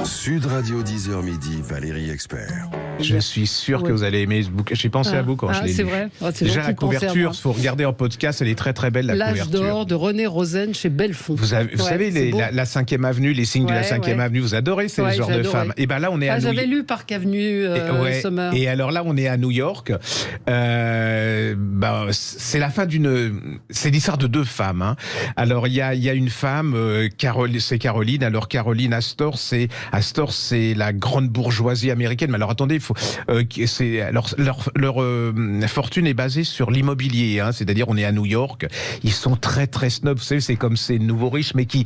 Sud Radio 10h midi, Valérie Expert. Je suis sûr que vous allez aimer ce bouquin. J'ai pensé à vous quand je l'ai lu. C'est vrai. Déjà la couverture, il faut regarder en podcast, elle est très très belle la L'âge couverture. d'or de René Rosen chez Belfond. Vous savez la 5e avenue, les signes de la 5e avenue, vous adorez ces genres de femmes. Et ben là on est à j'avais lu Park Avenue Summer. Et alors là on est à New York. C'est la fin c'est l'histoire de deux femmes. Hein. Alors il y a une femme, c'est Caroline. Alors Caroline Astor, c'est la grande bourgeoisie américaine. Mais alors attendez, leur fortune est basée sur l'immobilier, hein, c'est-à-dire on est à New York, ils sont très très snobs, vous savez, c'est comme ces nouveaux riches, mais qui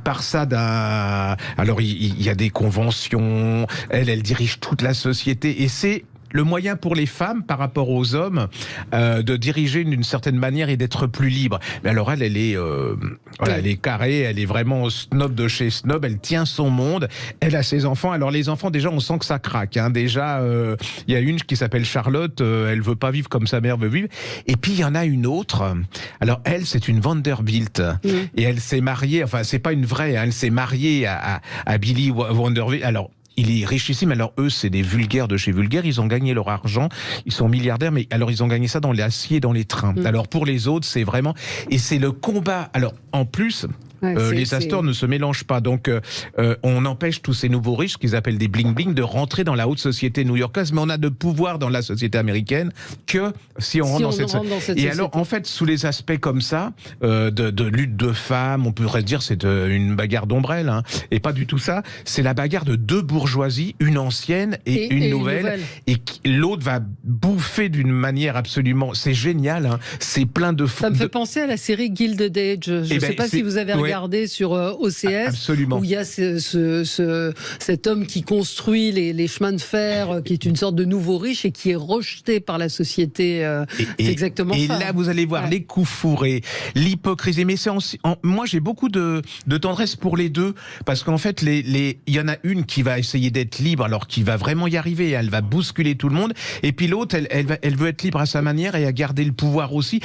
part ça d'un... Alors il y a des conventions, elle dirige toute la société, et c'est le moyen pour les femmes, par rapport aux hommes, de diriger d'une certaine manière et d'être plus libre. Mais alors elle est carrée, elle est vraiment snob de chez snob, elle tient son monde, elle a ses enfants. Alors les enfants, déjà, on sent que ça craque. Hein. Déjà, il y a une qui s'appelle Charlotte, elle veut pas vivre comme sa mère veut vivre. Et puis il y en a une autre. Alors elle, c'est une Vanderbilt. Et elle s'est mariée, enfin c'est pas une vraie, hein, elle s'est mariée à Billy Vanderbilt. Alors il est richissime. Alors eux, c'est des vulgaires de chez vulgaires. Ils ont gagné leur argent. Ils sont milliardaires, mais alors ils ont gagné ça dans l'acier, dans les trains. Alors pour les autres, c'est vraiment... Et c'est le combat. Alors en plus... les Astor ne se mélangent pas, donc on empêche tous ces nouveaux riches qu'ils appellent des bling-bling de rentrer dans la haute société new-yorkaise, mais on a de pouvoir dans la société américaine que si on rentre dans cette société. Et alors en fait, sous les aspects comme ça, de lutte de femmes, on pourrait dire c'est une bagarre d'ombrelle, hein, et pas du tout ça, c'est la bagarre de deux bourgeoisies, une ancienne et une nouvelle, et l'autre va bouffer d'une manière absolument... C'est génial, hein, c'est plein de... Ça me fait penser à la série Gilded Age, je ne sais pas si vous avez regardé sur OCS, absolument, où il y a cet homme qui construit les chemins de fer, qui est une sorte de nouveau riche et qui est rejeté par la société. C'est exactement ça. Et là, vous allez voir les coups fourrés, l'hypocrisie. Mais moi, j'ai beaucoup de tendresse pour les deux, parce qu'en fait, il y en a une qui va essayer d'être libre, alors qui va vraiment y arriver, elle va bousculer tout le monde, et puis l'autre, elle veut être libre à sa manière et à garder le pouvoir aussi.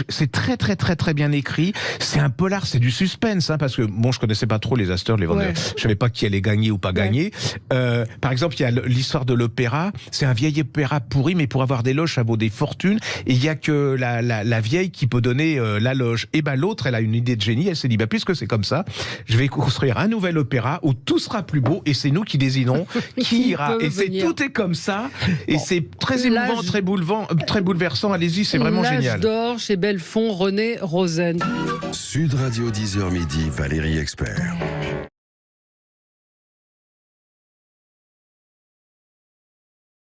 C'est très très très très bien écrit. C'est un polar, c'est du suspense, hein, parce que bon, je connaissais pas trop les Astor, je savais pas qui allait gagner ou pas gagner. Par exemple, il y a l'histoire de l'opéra. C'est un vieil opéra pourri, mais pour avoir des loges, ça vaut des fortunes. Et il y a que la vieille qui peut donner la loge. Et ben l'autre, elle a une idée de génie. Elle s'est dit, puisque c'est comme ça, je vais construire un nouvel opéra où tout sera plus beau, et c'est nous qui désiderons qui ira. Et tout est comme ça. Et c'est très émouvant, très bouleversant. Allez-y, c'est vraiment génial. L'âge d'or chez Belfond, René Rosen. Sud Radio 10h midi, Valérie Expert.